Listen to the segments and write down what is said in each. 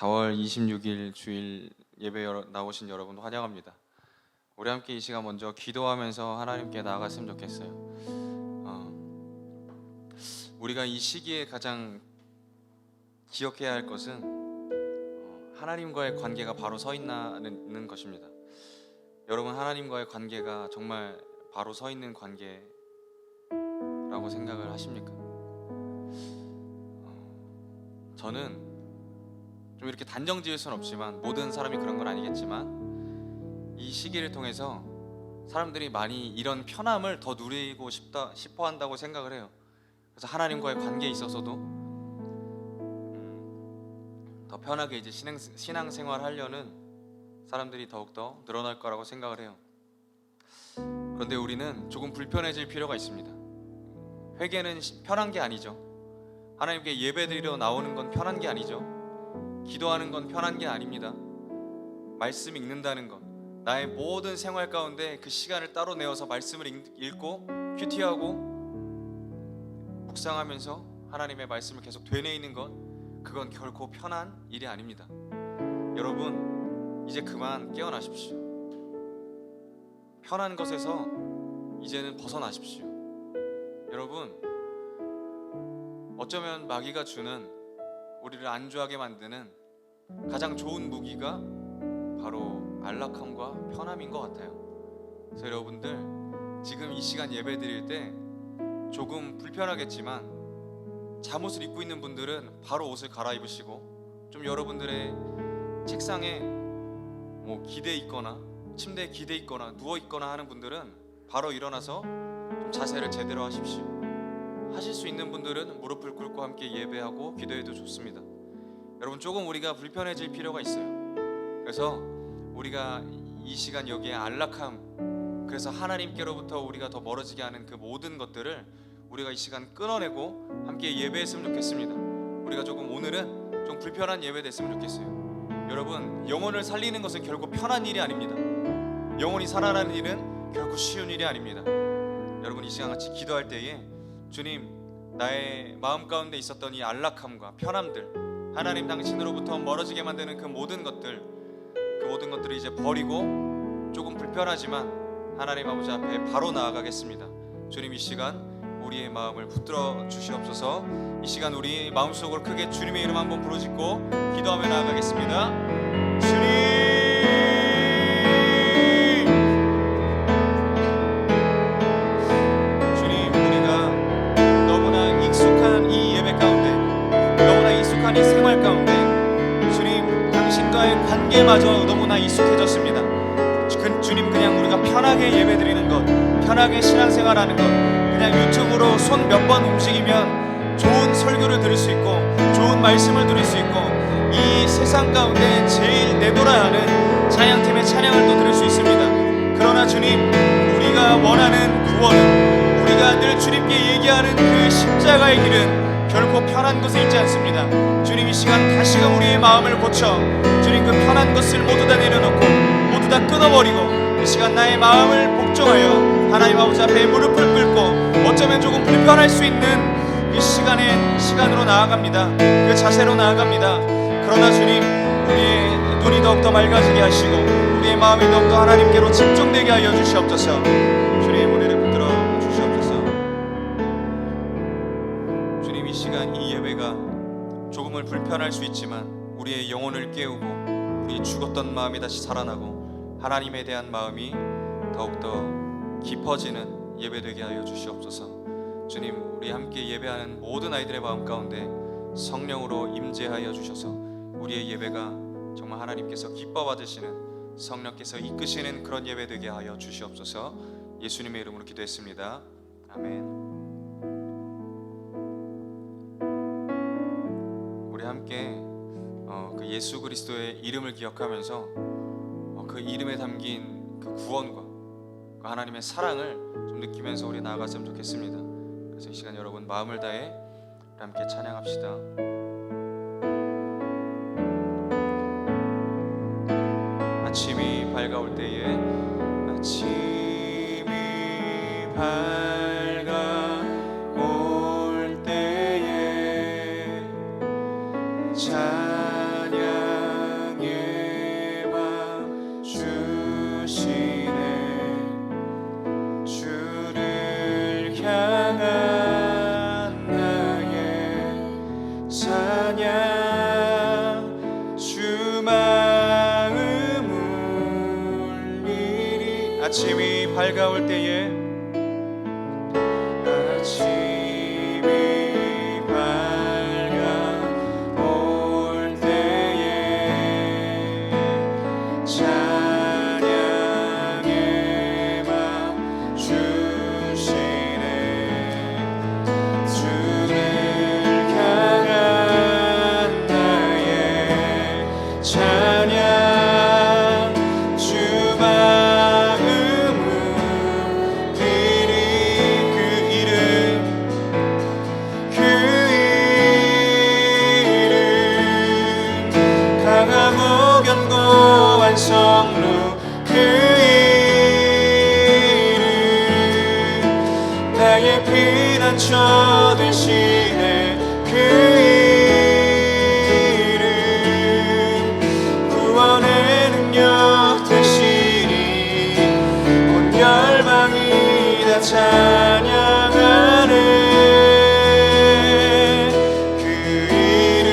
4월 26일 주일 예배 나오신 여러분 환영합니다. 우리 함께 이 시간 먼저 기도하면서 하나님께 나아갔으면 좋겠어요. 우리가 이 시기에 가장 기억해야 할 것은 하나님과의 관계가 바로 서 있는 것입니다. 여러분, 하나님과의 관계가 정말 바로 서 있는 관계라고 생각을 하십니까? 저는 좀 이렇게 단정 지을 수는 없지만, 모든 사람이 그런 건 아니겠지만, 이 시기를 통해서 사람들이 많이 이런 편함을 더 누리고 싶어 한다고 생각을 해요. 그래서 하나님과의 관계에 있어서도 더 편하게 이제 신앙생활 하려는 사람들이 더욱더 늘어날 거라고 생각을 해요. 그런데 우리는 조금 불편해질 필요가 있습니다. 회개는 편한 게 아니죠. 하나님께 예배드리러 나오는 건 편한 게 아니죠. 기도하는 건 편한 게 아닙니다. 말씀 읽는다는 것, 나의 모든 생활 가운데 그 시간을 따로 내어서 말씀을 읽고 큐티하고 묵상하면서 하나님의 말씀을 계속 되뇌이는 것, 그건 결코 편한 일이 아닙니다. 여러분, 이제 그만 깨어나십시오. 편한 것에서 이제는 벗어나십시오. 여러분, 어쩌면 마귀가 주는, 우리를 안주하게 만드는 가장 좋은 무기가 바로 안락함과 편함인 것 같아요. 그래서 여러분들, 지금 이 시간 예배 드릴 때 조금 불편하겠지만, 잠옷을 입고 있는 분들은 바로 옷을 갈아입으시고, 좀 여러분들의 책상에 기대 있거나 침대에 기대 있거나 누워 있거나 하는 분들은 바로 일어나서 좀 자세를 제대로 하십시오. 하실 수 있는 분들은 무릎을 꿇고 함께 예배하고 기도해도 좋습니다. 여러분, 조금 우리가 불편해질 필요가 있어요. 그래서 우리가 이 시간 여기에 안락함, 그래서 하나님께로부터 우리가 더 멀어지게 하는 그 모든 것들을 우리가 이 시간 끊어내고 함께 예배했으면 좋겠습니다. 우리가 조금 오늘은 좀 불편한 예배 됐으면 좋겠어요. 여러분, 영혼을 살리는 것은 결코 편한 일이 아닙니다. 영혼이 살아나는 일은 결코 쉬운 일이 아닙니다. 여러분, 이 시간 같이 기도할 때에 주님, 나의 마음 가운데 있었던 이 안락함과 편함들, 하나님 당신으로부터 멀어지게 만드는 그 모든 것들을 이제 버리고 조금 불편하지만 하나님 아버지 앞에 바로 나아가겠습니다. 주님, 이 시간 우리의 마음을 붙들어 주시옵소서. 이 시간 우리 마음속으로 크게 주님의 이름 한번 부르짖고 기도하며 나아가겠습니다. 주님, 이 생활 가운데 주님, 당신과의 관계마저 너무나 익숙해졌습니다. 주님, 그냥 우리가 편하게 예배드리는 것, 편하게 신앙생활하는 것, 그냥 유튜브로 손 몇 번 움직이면 좋은 설교를 들을 수 있고 좋은 말씀을 들을 수 있고, 이 세상 가운데 제일 내돌아야 하는 찬양팀의 찬양을 또 들을 수 있습니다. 그러나 주님, 우리가 원하는 구원은, 우리가 늘 주님께 얘기하는 그 십자가의 길은 결코 편한 곳에 있지 않습니다. 주님, 이 시간 다시금 우리의 마음을 고쳐 주님, 그 편한 것을 모두 다 내려놓고 모두 다 끊어버리고 이 시간 나의 마음을 복종하여 하나님 아버지 앞에 무릎을 꿇고, 어쩌면 조금 불편할 수 있는 이 시간으로 나아갑니다. 그 자세로 나아갑니다. 그러나 주님, 우리의 눈이 더욱더 맑아지게 하시고 우리의 마음이 더욱더 하나님께로 집중되게 하여 주시옵소서. 주님, 우리를 붙들어 주시옵소서. 주님, 이 시간 이 예배가 조금은 불편할 수 있지만 우리의 영혼을 깨우고 우리 죽었던 마음이 다시 살아나고 하나님에 대한 마음이 더욱더 깊어지는 예배되게 하여 주시옵소서. 주님, 우리 함께 예배하는 모든 아이들의 마음 가운데 성령으로 임재하여 주셔서 우리의 예배가 정말 하나님께서 기뻐 받으시는, 성령께서 이끄시는 그런 예배되게 하여 주시옵소서. 예수님의 이름으로 기도했습니다. 아멘. 우리 함께 그 예수 그리스도의 이름을 기억하면서 그 이름에 담긴 그 구원과 그 하나님의 사랑을 좀 느끼면서 우리 나아갔으면 좋겠습니다. 그래서 이 시간 여러분, 마음을 다해 우리 함께 찬양합시다. 아침이 밝아올 때에, 아침이 밝아올 때에 찬양 아침이 밝아올 때에 아침이 밝아올 때에 찬양의 맘 주시네 주를 향한 나의 찬양 주 마음을 드리 그 이름 강하고 견고한 성루 그 이름 나의 피난처 되시네 그 이름 구원의 능력 되시니 온 열방이 다 찬양하네 그 이름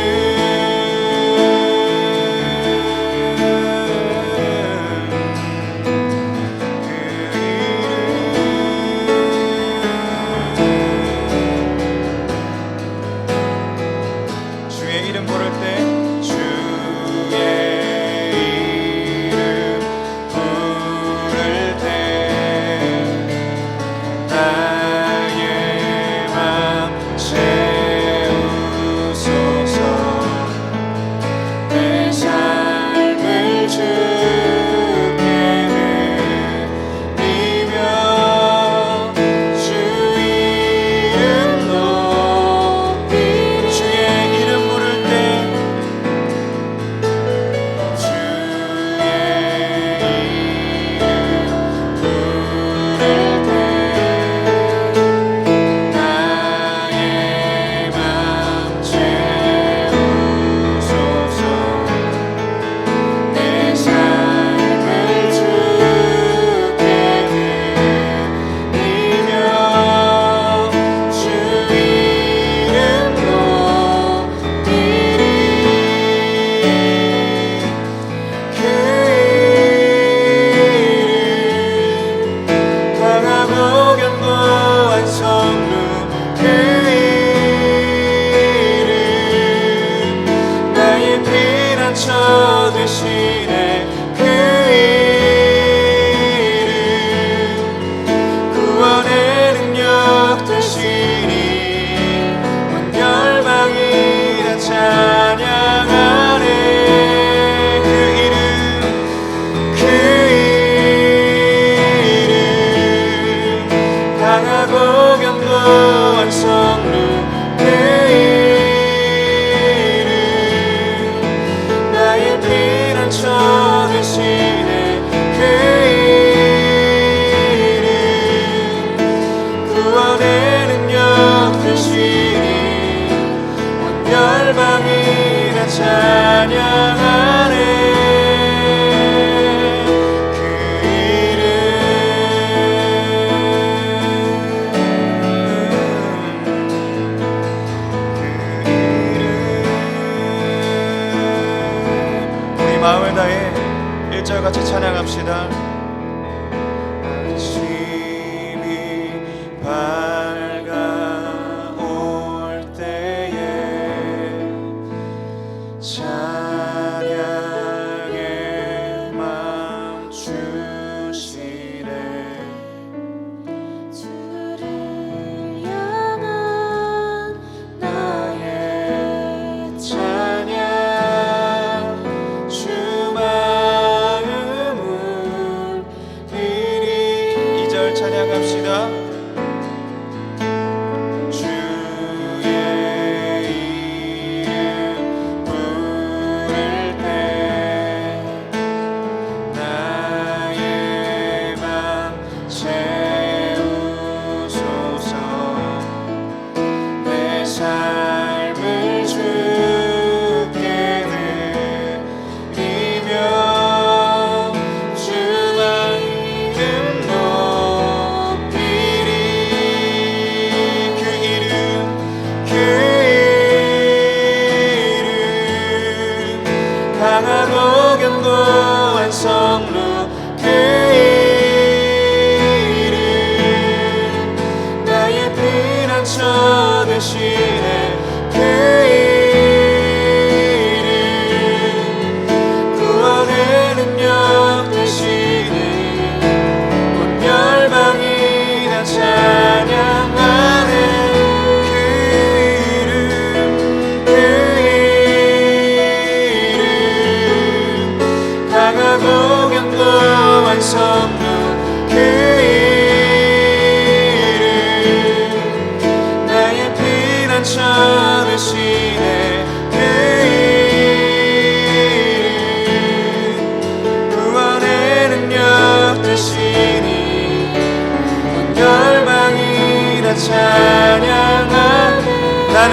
주의 이름 부를 때 주의 이름 부를 때 나의 맘 채우소서 내 삶을 주께 드리며 주 이름 높이리 주의 이름 부를 때 주의 이름 부를 때 나의 맘 채우소서 내 삶을 주께 드리며 주 이름 높이리 그 이름 강하고 견고한 성루 그 이름 나의 피난처 되시네 그 이름 구원의 능력 되시니 온 열방이 다 찬양하네 그 이름 강하고 견고한 성루 그 이름 나의 피난처 되시네 그 이름 구원의 능력 되시니 온 열방이 다 찬양하네 그 이름 우리 마음을 다해 1절 같이 찬양합시다 아침이 밝아올 때에 찬양의 맘 주시네 주를 향한 나의 찬양 주 마음을 드리 2절 찬양합시다 주의 이름 부를 때 나의 맘 채우소서 내 삶을 주께 드리며 주만 이름 높이리 그 이름 강하고 견고한 성루 그 이름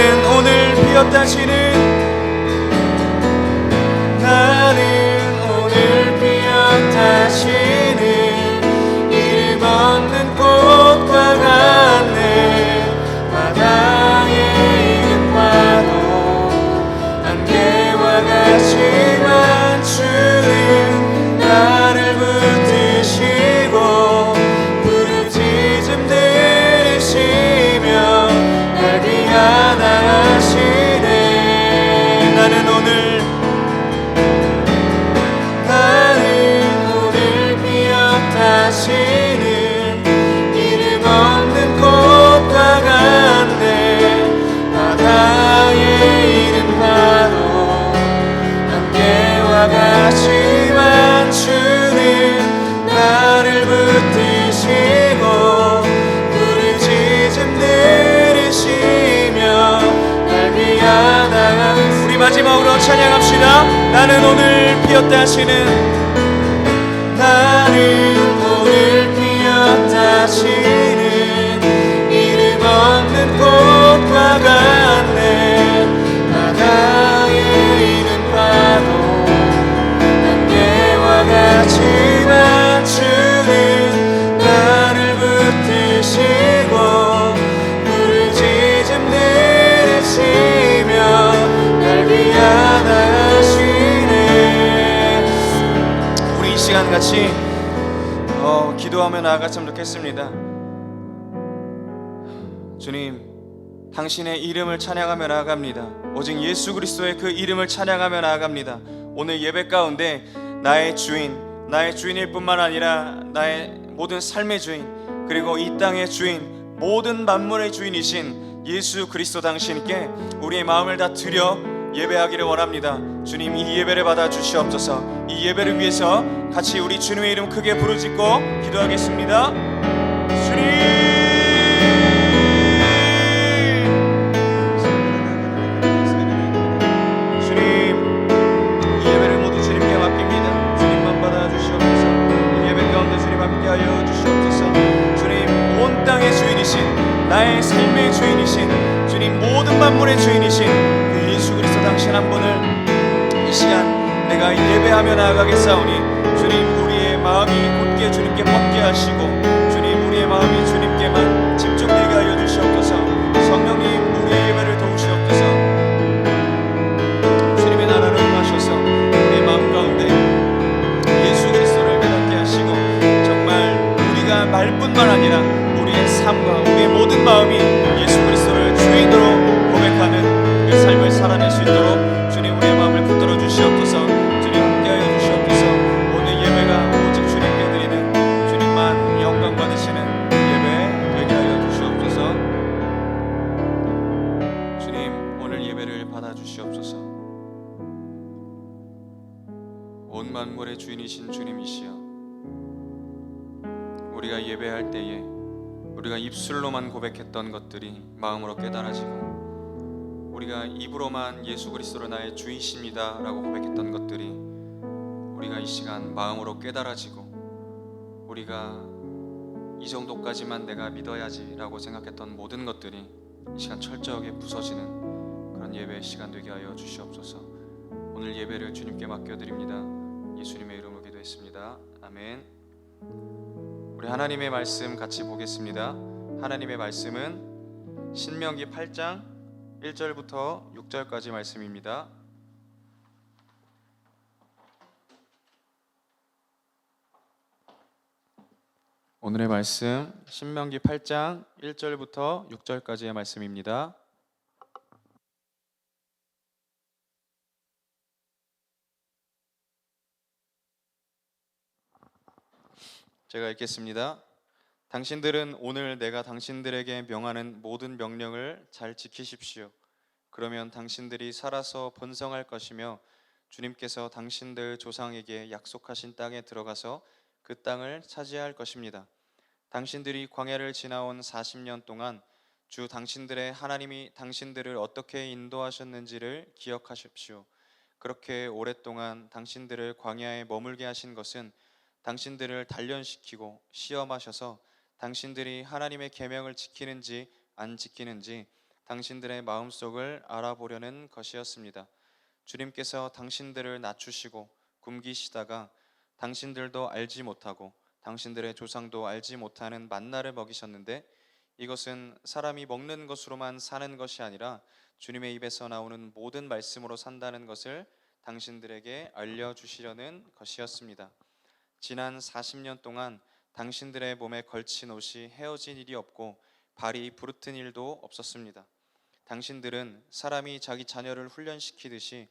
나는 오늘 피었다시는 이름 없는 꽃과 같네. 바다에 있는 파도 안개와 같지만 주는 나를 붙드시고 부르짖음 들으시며 날 위안하시네. 나는 오늘 피었다시는 이름 없는 꽃과 같네. 바다에 있는 파도 안개와 같지만 주는 나를 붙드시고 부르짖음 들으시며 날 위하다. 우리 마지막으로 찬양합시다. 나는 오늘 피었다시는 나는 오늘 피었다시는 이름 없는 꽃과 같네. 바다에 있는 파도 안개와 같지만 주는 나를 붙드시고 부르짖음 들으시며 날 위안하시네. 우리 이 시간 같이 기도하며 나아갔으면 좋겠습니다. 주님, 당신의 이름을 찬양하며 나아갑니다. 오직 예수 그리스도의 그 이름을 찬양하며 나아갑니다. 오늘 예배 가운데 나의 주인일 뿐만 아니라 나의 모든 삶의 주인, 그리고 이 땅의 주인, 모든 만물의 주인이신 예수 그리스도 당신께 우리의 마음을 다 드려 예배하기를 원합니다. 주님, 이 예배를 받아 주시옵소서. 이 예배를 위해서 같이 우리 주님의 이름 크게 부르짖고 기도하겠습니다. 주님, 이 예배를 모두 주님께 맡깁니다. 주님만 받아 주시옵소서. 이 예배 가운데 주님 함께하여 주시옵소서. 주님, 온 땅의 주인이신, 나의 삶의 주인이신, 주님 모든 만물의 주인이신 그 예수 그리스도 당신 한 분을 이 시간 내가 예배하며 나아가겠사오니 주님, 우리의 마음이 곧게 주님께 뻗게 하시고 주님, 우리의 마음이 주님께만 집중되게 하여 주시옵소서. 성령님, 우리의 예배를 도우시옵소서. 주님의 나라로 임하셔서 우리의 마음 가운데 예수 그리스도를 깨닫게 하시고 정말 우리가 말뿐만 아니라 우리의 삶과 우리의 모든 마음이 예수 그리스도를 주인으로 고백하는 그 삶을 살아낼 수 있도록 주님, 우리의 마음을 붙들어 주시옵소서. 주님, 함께하여 주시옵소서. 오늘 예배가 오직 주님께 드리는, 주님만 영광 받으시는 예배 되게 하여 주시옵소서. 주님, 오늘 예배를 받아 주시옵소서. 온 만물의 주인이신 주님이시여, 우리가 예배할 때에 우리가 입술로만 고백했던 것들이 마음으로 깨달아지고, 우리가 입으로만 예수 그리스도를 나의 주이십니다 라고 고백했던 것들이 우리가 이 시간 마음으로 깨달아지고, 우리가 이 정도까지만 내가 믿어야지 라고 생각했던 모든 것들이 이 시간 철저하게 부서지는 그런 예배의 시간 되게 하여 주시옵소서. 오늘 예배를 주님께 맡겨드립니다. 예수님의 이름으로 기도했습니다. 아멘. 우리 하나님의 말씀 같이 보겠습니다. 하나님의 말씀은 신명기 8장 1절부터 6절까지 말씀입니다. 오늘의 말씀 신명기 8장 1절부터 6절까지의 말씀입니다. 제가 읽겠습니다. 당신들은 오늘 내가 당신들에게 명하는 모든 명령을 잘 지키십시오. 그러면 당신들이 살아서 번성할 것이며 주님께서 당신들 조상에게 약속하신 땅에 들어가서 그 땅을 차지할 것입니다. 당신들이 광야를 지나온 40년 동안 주 당신들의 하나님이 당신들을 어떻게 인도하셨는지를 기억하십시오. 그렇게 오랫동안 당신들을 광야에 머물게 하신 것은 당신들을 단련시키고 시험하셔서 당신들이 하나님의 계명을 지키는지 안 지키는지, 당신들의 마음속을 알아보려는 것이었습니다. 주님께서 당신들을 낮추시고 굶기시다가 당신들도 알지 못하고 당신들의 조상도 알지 못하는 만나를 먹이셨는데 이것은 사람이 먹는 것으로만 사는 것이 아니라 주님의 입에서 나오는 모든 말씀으로 산다는 것을 당신들에게 알려주시려는 것이었습니다. 지난 40년 동안 당신들의 몸에 걸친 옷이 헤어진 일이 없고 발이 부르튼 일도 없었습니다. 당신들은 사람이 자기 자녀를 훈련시키듯이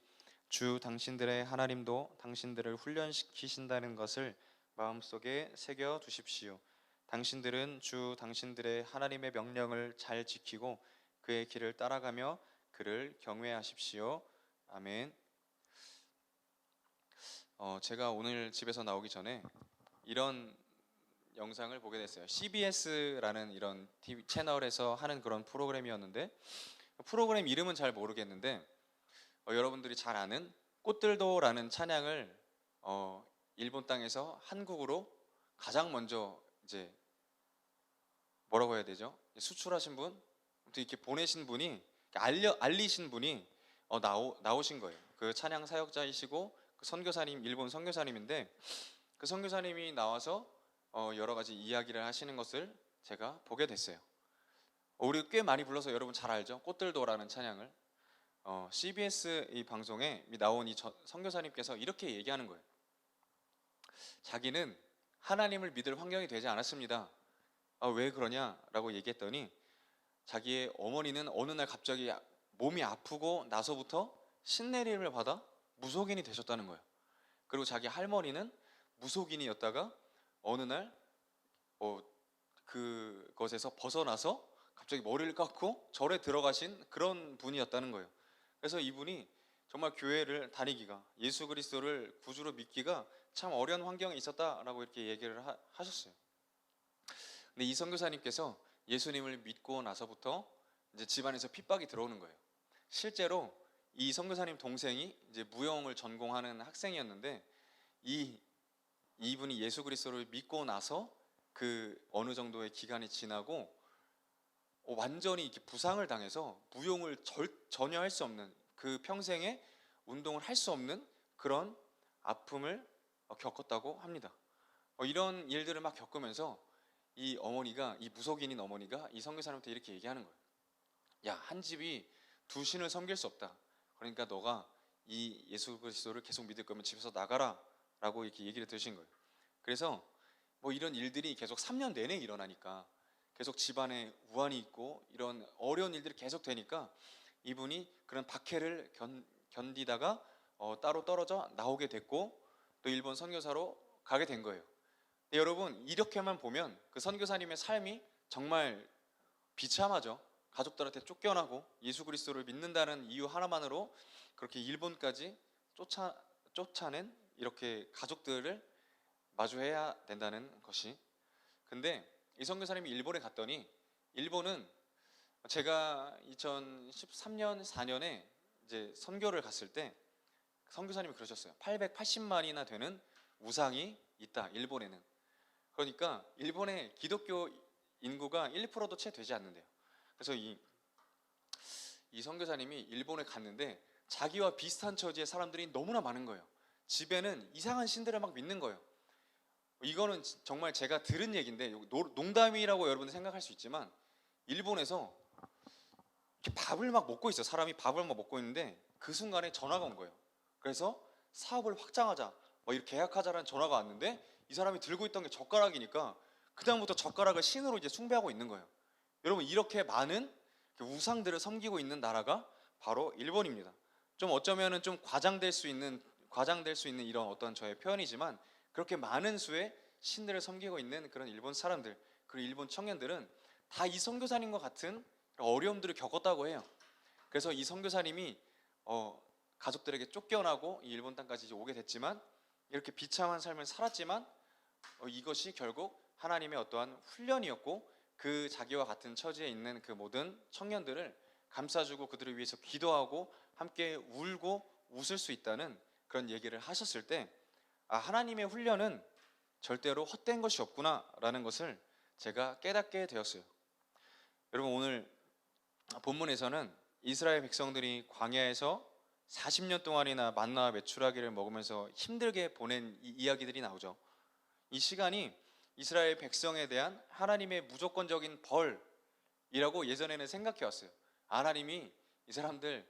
주 당신들의 하나님도 당신들을 훈련시키신다는 것을 마음속에 새겨 두십시오. 당신들은 주 당신들의 하나님의 명령을 잘 지키고 그의 길을 따라가며 그를 경외하십시오. 아멘. 제가 오늘 집에서 나오기 전에 이런 영상을 보게 됐어요. CBS라는 이런 TV 채널에서 하는 그런 프로그램이었는데 프로그램 이름은 잘 모르겠는데 여러분들이 잘 아는 꽃들도라는 찬양을 일본 땅에서 한국으로 가장 먼저 이제 뭐라고 해야 되죠? 수출하신 분, 아무튼 이렇게 보내신 분이 알리신 분이 나오신 거예요. 그 찬양 사역자이시고 그 선교사님, 일본 선교사님인데 그 선교사님이 나와서 여러 가지 이야기를 하시는 것을 제가 보게 됐어요. 우리 꽤 많이 불러서 여러분 잘 알죠? 꽃들도라는 찬양을. CBS 이 방송에 나온 이 선교사님께서 이렇게 얘기하는 거예요. 자기는 하나님을 믿을 환경이 되지 않았습니다. 왜 그러냐라고 얘기했더니 자기의 어머니는 어느 날 갑자기 몸이 아프고 나서부터 신내림을 받아 무속인이 되셨다는 거예요. 그리고 자기 할머니는 무속인이었다가 어느 날 그것에서 벗어나서 갑자기 머리를 깎고 절에 들어가신 그런 분이었다는 거예요. 그래서 이분이 정말 교회를 다니기가, 예수 그리스도를 구주로 믿기가 참 어려운 환경에 있었다라고 이렇게 얘기를 하셨어요. 근데 이 선교사님께서 예수님을 믿고 나서부터 이제 집안에서 핍박이 들어오는 거예요. 실제로 이 선교사님 동생이 이제 무용을 전공하는 학생이었는데 이분이 예수 그리스도를 믿고 나서 그 어느 정도의 기간이 지나고 완전히 이렇게 부상을 당해서 무용을 전혀 할 수 없는, 그 평생에 운동을 할 수 없는 그런 아픔을 겪었다고 합니다. 이런 일들을 막 겪으면서 이 무속인인 어머니가 이 선교사님한테 이렇게 얘기하는 거예요. 야, 한 집이 두 신을 섬길 수 없다. 그러니까 너가 이 예수 그리스도를 계속 믿을 거면 집에서 나가라 라고 이렇게 얘기를 드신 거예요. 그래서 이런 일들이 계속 3년 내내 일어나니까 계속 집안에 우환이 있고 이런 어려운 일들이 계속 되니까 이분이 그런 박해를 견디다가 따로 떨어져 나오게 됐고 또 일본 선교사로 가게 된 거예요. 근데 여러분, 이렇게만 보면 그 선교사님의 삶이 정말 비참하죠. 가족들한테 쫓겨나고 예수 그리스도를 믿는다는 이유 하나만으로 그렇게 일본까지 쫓아낸 이렇게 가족들을 마주해야 된다는 것이. 근데 이 선교사님이 일본에 갔더니 일본은 제가 2013년 4년에 이제 선교를 갔을 때 선교사님이 그러셨어요. 880만이나 되는 우상이 있다, 일본에는. 그러니까 일본의 기독교 인구가 1%도 채 되지 않는데요. 그래서 이 선교사님이 일본에 갔는데 자기와 비슷한 처지의 사람들이 너무나 많은 거예요. 집에는 이상한 신들을 막 믿는 거예요. 이거는 정말 제가 들은 얘기인데 농담이라고 여러분들 생각할 수 있지만 일본에서 이렇게 밥을 막 먹고 있어요. 사람이 밥을 막 먹고 있는데 그 순간에 전화가 온 거예요. 그래서 사업을 확장하자, 이렇게 계약하자라는 전화가 왔는데 이 사람이 들고 있던 게 젓가락이니까 그다음부터 젓가락을 신으로 이제 숭배하고 있는 거예요. 여러분, 이렇게 많은 우상들을 섬기고 있는 나라가 바로 일본입니다. 좀 어쩌면은 좀 과장될 수 있는 이런 어떤 저의 표현이지만 그렇게 많은 수의 신들을 섬기고 있는 그런 일본 사람들, 그리고 일본 청년들은 다 이 선교사님과 같은 어려움들을 겪었다고 해요. 그래서 이 선교사님이 가족들에게 쫓겨나고 이 일본 땅까지 이제 오게 됐지만 이렇게 비참한 삶을 살았지만 이것이 결국 하나님의 어떠한 훈련이었고 그 자기와 같은 처지에 있는 그 모든 청년들을 감싸주고 그들을 위해서 기도하고 함께 울고 웃을 수 있다는 그런 얘기를 하셨을 때 하나님의 훈련은 절대로 헛된 것이 없구나 라는 것을 제가 깨닫게 되었어요. 여러분, 오늘 본문에서는 이스라엘 백성들이 광야에서 40년 동안이나 만나와 메추라기를 먹으면서 힘들게 보낸 이 이야기들이 나오죠. 이 시간이 이스라엘 백성에 대한 하나님의 무조건적인 벌이라고 예전에는 생각해 왔어요. 하나님이 이 사람들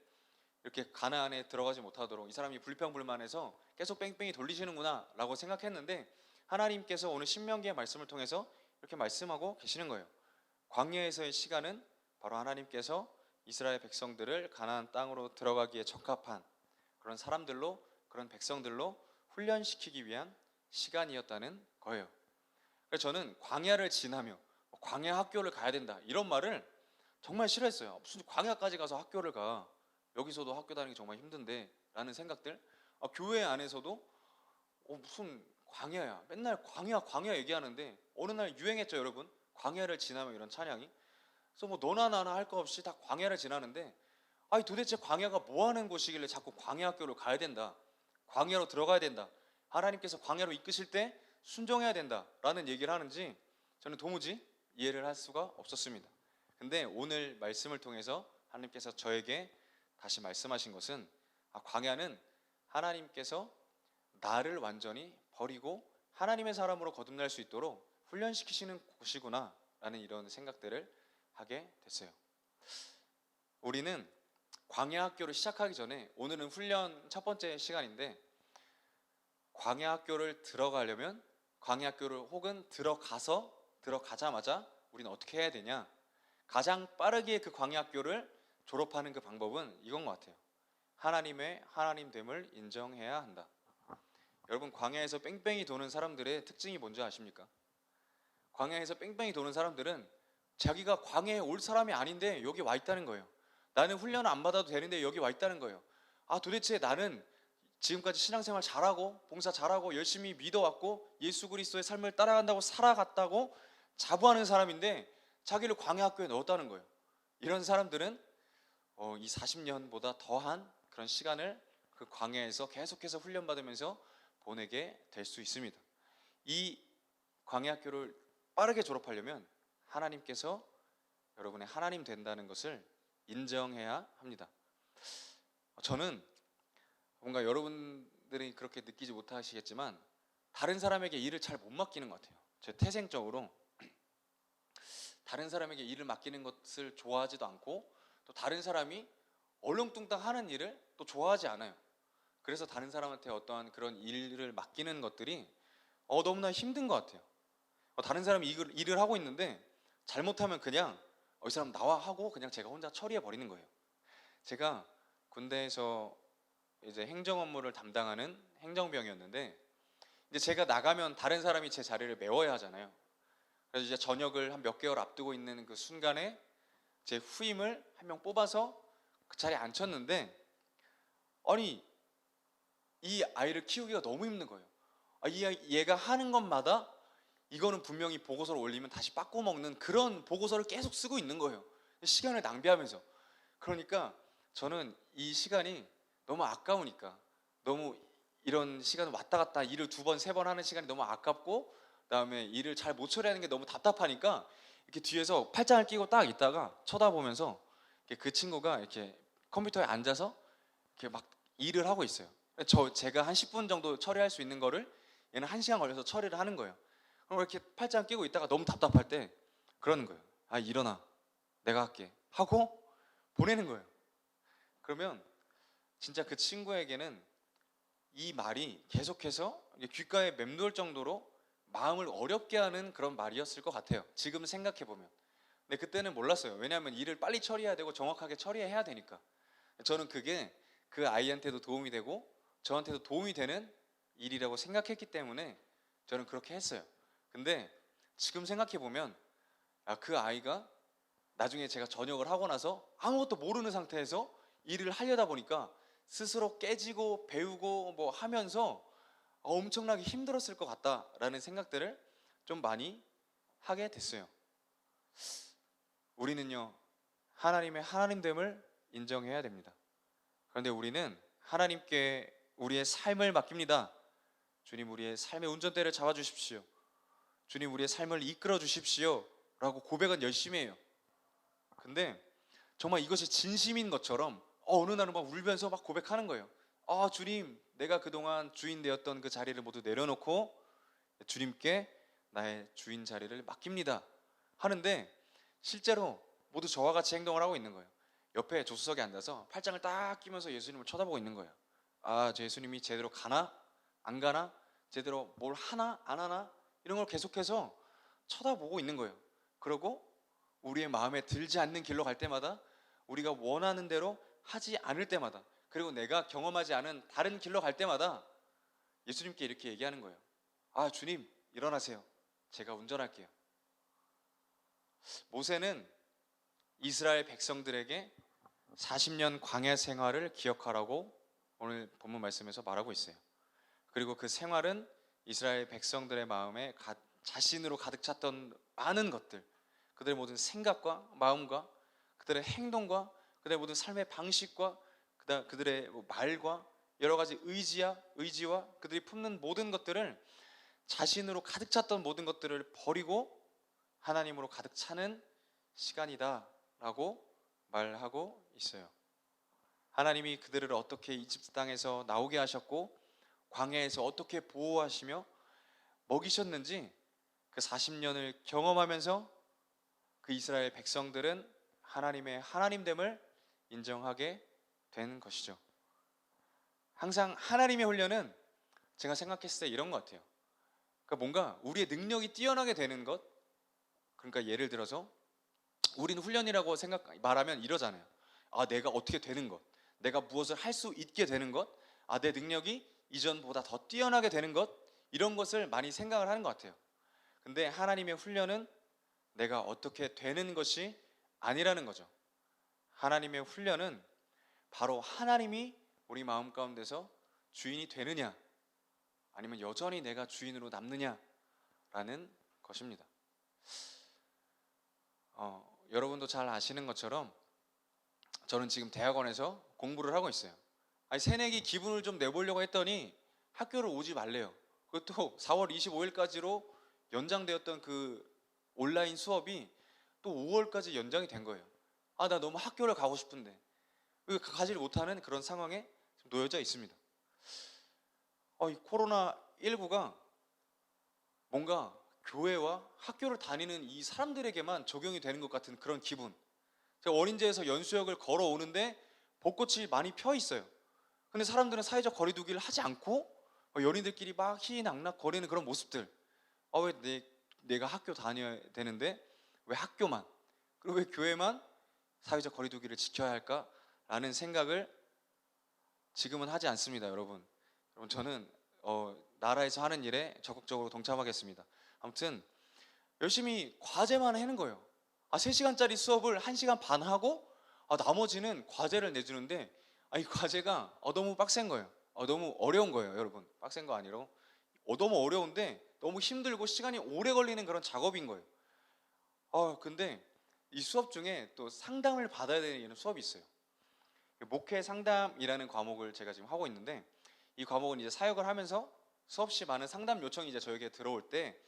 이렇게 가나안에 들어가지 못하도록 이 사람이 불평불만해서 계속 뺑뺑이 돌리시는구나 라고 생각했는데, 하나님께서 오늘 신명기의 말씀을 통해서 이렇게 말씀하고 계시는 거예요. 광야에서의 시간은 바로 하나님께서 이스라엘 백성들을 가나안 땅으로 들어가기에 적합한 그런 사람들로, 그런 백성들로 훈련시키기 위한 시간이었다는 거예요. 그래서 저는 광야를 지나며 광야 학교를 가야 된다 이런 말을 정말 싫어했어요. 무슨 광야까지 가서 학교를 가, 여기서도 학교 다니기 정말 힘든데 라는 생각들. 교회 안에서도 무슨 광야야, 맨날 광야 얘기하는데, 어느 날 유행했죠 여러분, 광야를 지나며 이런 찬양이. 그래서 뭐 너나 나나 할 거 없이 다 광야를 지나는데, 아니 도대체 광야가 뭐 하는 곳이길래 자꾸 광야 학교를 가야 된다, 광야로 들어가야 된다, 하나님께서 광야로 이끄실 때 순종해야 된다 라는 얘기를 하는지 저는 도무지 이해를 할 수가 없었습니다. 근데 오늘 말씀을 통해서 하나님께서 저에게 다시 말씀하신 것은, 광야는 하나님께서 나를 완전히 버리고 하나님의 사람으로 거듭날 수 있도록 훈련시키시는 곳이구나 라는 이런 생각들을 하게 됐어요. 우리는 광야 학교를 시작하기 전에, 오늘은 훈련 첫 번째 시간인데, 광야 학교를 들어가려면, 광야 학교를 혹은 들어가자마자 우리는 어떻게 해야 되냐, 가장 빠르게 그 광야 학교를 졸업하는 그 방법은 이건 것 같아요. 하나님의 하나님됨을 인정해야 한다. 여러분, 광야에서 뺑뺑이 도는 사람들의 특징이 뭔지 아십니까? 광야에서 뺑뺑이 도는 사람들은 자기가 광야에 올 사람이 아닌데 여기 와 있다는 거예요. 나는 훈련을 안 받아도 되는데 여기 와 있다는 거예요. 도대체 나는 지금까지 신앙생활 잘하고 봉사 잘하고 열심히 믿어왔고 예수 그리스도의 삶을 따라간다고 살아갔다고 자부하는 사람인데 자기를 광야 학교에 넣었다는 거예요. 이런 사람들은 이 40년보다 더한 그런 시간을 그 광야에서 계속해서 훈련받으면서 보내게 될 수 있습니다. 이 광야 학교를 빠르게 졸업하려면 하나님께서 여러분의 하나님 된다는 것을 인정해야 합니다. 저는 뭔가 여러분들이 그렇게 느끼지 못하시겠지만 다른 사람에게 일을 잘 못 맡기는 것 같아요. 제 태생적으로 다른 사람에게 일을 맡기는 것을 좋아하지도 않고, 또 다른 사람이 얼렁뚱땅 하는 일을 또 좋아하지 않아요. 그래서 다른 사람한테 어떠한 그런 일을 맡기는 것들이 너무나 힘든 것 같아요. 다른 사람이 일을 하고 있는데 잘못하면 그냥 이 사람 나와 하고 그냥 제가 혼자 처리해 버리는 거예요. 제가 군대에서 이제 행정 업무를 담당하는 행정병이었는데, 이제 제가 나가면 다른 사람이 제 자리를 메워야 하잖아요. 그래서 이제 전역을 한 몇 개월 앞두고 있는 그 순간에 제 후임을 한 명 뽑아서 그 자리에 앉혔는데, 아니 이 아이를 키우기가 너무 힘든 거예요. 얘가 하는 것마다 이거는 분명히 보고서를 올리면 다시 빠꾸 먹는 그런 보고서를 계속 쓰고 있는 거예요. 시간을 낭비하면서. 그러니까 저는 이 시간이 너무 아까우니까, 너무 이런 시간을 왔다 갔다 일을 2번, 3번 하는 시간이 너무 아깝고, 그다음에 일을 잘 못 처리하는 게 너무 답답하니까 이렇게 뒤에서 팔짱을 끼고 딱 있다가 쳐다보면서 그 친구가 이렇게 컴퓨터에 앉아서 이렇게 막 일을 하고 있어요. 제가 한 10분 정도 처리할 수 있는 거를 얘는 1시간 걸려서 처리를 하는 거예요. 그럼 이렇게 팔짱 끼고 있다가 너무 답답할 때 그러는 거예요. 일어나, 내가 할게 하고 보내는 거예요. 그러면 진짜 그 친구에게는 이 말이 계속해서 귓가에 맴돌 정도로 마음을 어렵게 하는 그런 말이었을 것 같아요, 지금 생각해보면. 근데 그때는 몰랐어요. 왜냐하면 일을 빨리 처리해야 되고 정확하게 처리해야 되니까. 저는 그게 그 아이한테도 도움이 되고 저한테도 도움이 되는 일이라고 생각했기 때문에 저는 그렇게 했어요. 근데 지금 생각해보면 그 아이가 나중에 제가 전역을 하고 나서 아무것도 모르는 상태에서 일을 하려다 보니까 스스로 깨지고 배우고 뭐 하면서 엄청나게 힘들었을 것 같다라는 생각들을 좀 많이 하게 됐어요. 우리는요, 하나님의 하나님됨을 인정해야 됩니다. 그런데 우리는 하나님께 우리의 삶을 맡깁니다. 주님, 우리의 삶의 운전대를 잡아주십시오. 주님, 우리의 삶을 이끌어 주십시오 라고 고백은 열심히 해요. 근데 정말 이것이 진심인 것처럼 어느 날은 막 울면서 막 고백하는 거예요. 주님, 내가 그동안 주인 되었던 그 자리를 모두 내려놓고 주님께 나의 주인 자리를 맡깁니다 하는데, 실제로 모두 저와 같이 행동을 하고 있는 거예요. 옆에 조수석에 앉아서 팔짱을 딱 끼면서 예수님을 쳐다보고 있는 거예요. 저 예수님이 제대로 가나 안 가나, 제대로 뭘 하나 안 하나, 이런 걸 계속해서 쳐다보고 있는 거예요. 그리고 우리의 마음에 들지 않는 길로 갈 때마다, 우리가 원하는 대로 하지 않을 때마다, 그리고 내가 경험하지 않은 다른 길로 갈 때마다 예수님께 이렇게 얘기하는 거예요. 주님, 일어나세요. 제가 운전할게요. 모세는 이스라엘 백성들에게 40년 광야 생활을 기억하라고 오늘 본문 말씀에서 말하고 있어요. 그리고 그 생활은 이스라엘 백성들의 마음에 자신으로 가득 찼던 많은 것들, 그들의 모든 생각과 마음과 그들의 행동과 그들의 모든 삶의 방식과 그들의 말과 여러 가지 의지와 그들이 품는 모든 것들을, 자신으로 가득 찼던 모든 것들을 버리고 하나님으로 가득 차는 시간이다 라고 말하고 있어요. 하나님이 그들을 어떻게 이집트 땅에서 나오게 하셨고 광야에서 어떻게 보호하시며 먹이셨는지, 그 40년을 경험하면서 그 이스라엘 백성들은 하나님의 하나님됨을 인정하게 된 것이죠. 항상 하나님의 훈련은 제가 생각했을 때 이런 것 같아요. 그러니까 뭔가 우리의 능력이 뛰어나게 되는 것. 그러니까 예를 들어서 우리는 훈련이라고 말하면 이러잖아요. 내가 어떻게 되는 것, 내가 무엇을 할 수 있게 되는 것, 내 능력이 이전보다 더 뛰어나게 되는 것, 이런 것을 많이 생각을 하는 것 같아요. 근데 하나님의 훈련은 내가 어떻게 되는 것이 아니라는 거죠. 하나님의 훈련은 바로 하나님이 우리 마음 가운데서 주인이 되느냐, 아니면 여전히 내가 주인으로 남느냐라는 것입니다. 여러분도 잘 아시는 것처럼 저는 지금 대학원에서 공부를 하고 있어요. 새내기 기분을 좀 내보려고 했더니 학교를 오지 말래요. 그것도 4월 25일까지로 연장되었던 그 온라인 수업이 또 5월까지 연장이 된 거예요. 나 너무 학교를 가고 싶은데 가지를 못하는 그런 상황에 놓여져 있습니다. 이 코로나19가 뭔가 교회와 학교를 다니는 이 사람들에게만 적용이 되는 것 같은 그런 기분. 제가 어린이집에서 연수역을 걸어오는데 벚꽃이 많이 펴 있어요. 근데 사람들은 사회적 거리두기를 하지 않고 연인들끼리 막 희희낙낙 거리는 그런 모습들. 왜 내가 학교 다녀야 되는데 왜 학교만, 그리고 왜 교회만 사회적 거리두기를 지켜야 할까라는 생각을 지금은 하지 않습니다. 여러분 저는 나라에서 하는 일에 적극적으로 동참하겠습니다. 아무튼 열심히 과제만 하는 거예요. 3시간짜리 수업을 1시간 반 하고 나머지는 과제를 내주는데, 이 과제가 너무 빡센 거예요. 너무 어려운 거예요. 여러분, 빡센 거 아니라 너무 어려운데 너무 힘들고 시간이 오래 걸리는 그런 작업인 거예요. 근데 이 수업 중에 또 상담을 받아야 되는 수업이 있어요. 목회 상담이라는 과목을 제가 지금 하고 있는데, 이 과목은 이제 사역을 하면서 수없이 많은 상담 요청이 이제 저에게 들어올 때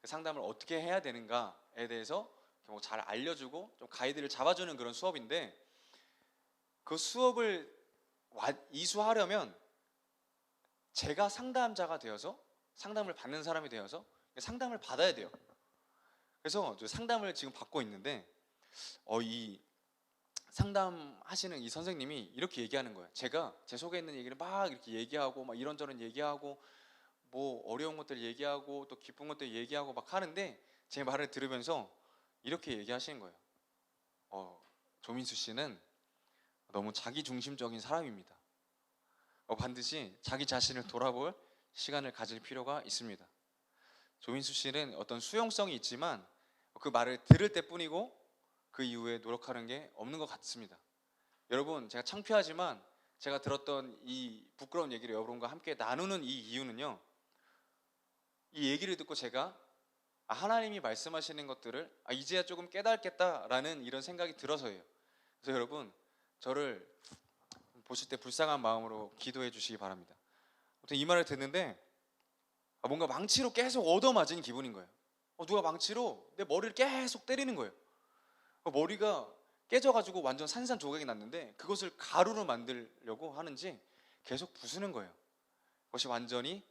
그 상담을 어떻게 해야 되는가에 대해서 잘 알려주고 좀 가이드를 잡아주는 그런 수업인데, 그 수업을 이수하려면 제가 상담자가 되어서 상담을 받는 사람이 되어서 상담을 받아야 돼요. 그래서 저 상담을 지금 받고 있는데 이 상담하시는 이 선생님이 이렇게 얘기하는 거예요. 제가 제 속에 있는 얘기를 막 이렇게 얘기하고 막 이런저런 얘기하고 뭐 어려운 것들 얘기하고 또 기쁜 것들 얘기하고 막 하는데, 제 말을 들으면서 이렇게 얘기하시는 거예요. 조민수 씨는 너무 자기중심적인 사람입니다. 반드시 자기 자신을 돌아볼 시간을 가질 필요가 있습니다. 조민수 씨는 어떤 수용성이 있지만 그 말을 들을 때뿐이고 그 이후에 노력하는 게 없는 것 같습니다. 여러분, 제가 창피하지만 제가 들었던 이 부끄러운 얘기를 여러분과 함께 나누는 이 이유는요, 이 얘기를 듣고 제가 하나님이 말씀하시는 것들을 이제야 조금 깨닫겠다라는 이런 생각이 들어서예요. 그래서 여러분, 저를 보실 때 불쌍한 마음으로 기도해 주시기 바랍니다. 아무튼 이 말을 듣는데 뭔가 망치로 계속 얻어맞은 기분인 거예요. 누가 망치로 내 머리를 계속 때리는 거예요. 머리가 깨져가지고 완전 산산조각이 났는데 그것을 가루로 만들려고 하는지 계속 부수는 거예요. 그것이 완전히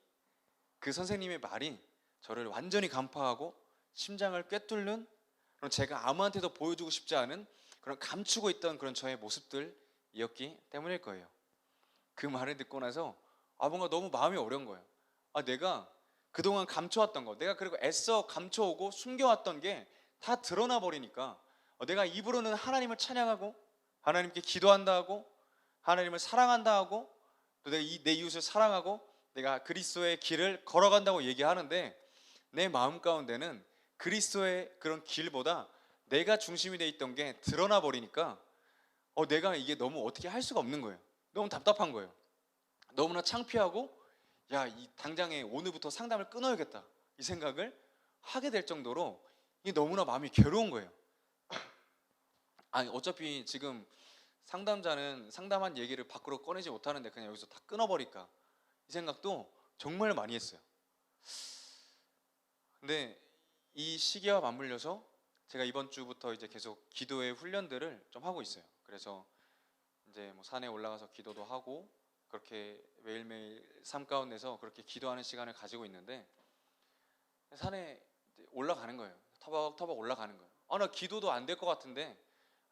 그 선생님의 말이 저를 완전히 간파하고 심장을 꿰뚫는 그런 제가 아무한테도 보여주고 싶지 않은 그런 감추고 있던 그런 저의 모습들이었기 때문일 거예요. 그 말을 듣고 나서 뭔가 너무 마음이 어려운 거예요. 내가 그동안 감춰왔던 거, 내가 그리고 애써 감춰오고 숨겨왔던 게 다 드러나 버리니까 내가 입으로는 하나님을 찬양하고 하나님께 기도한다 하고 하나님을 사랑한다 하고 또 내가 내 이웃을 사랑하고 내가 그리스도의 길을 걸어간다고 얘기하는데 내 마음 가운데는 그리스도의 그런 길보다 내가 중심이 돼 있던 게 드러나 버리니까 내가 이게 너무 어떻게 할 수가 없는 거예요. 너무 답답한 거예요. 너무나 창피하고 이 당장에 오늘부터 상담을 끊어야겠다 이 생각을 하게 될 정도로 이게 너무나 마음이 괴로운 거예요. 어차피 지금 상담자는 상담한 얘기를 밖으로 꺼내지 못하는데 그냥 여기서 다 끊어버릴까 이 생각도 정말 많이 했어요. 근데 이 시기와 맞물려서 제가 이번 주부터 이제 계속 기도의 훈련들을 좀 하고 있어요. 그래서 이제 뭐 산에 올라가서 기도도 하고 그렇게 매일매일 삶 가운데서 그렇게 기도하는 시간을 가지고 있는데 산에 올라가는 거예요. 터벅터벅 올라가는 거예요. 나 기도도 안 될 것 같은데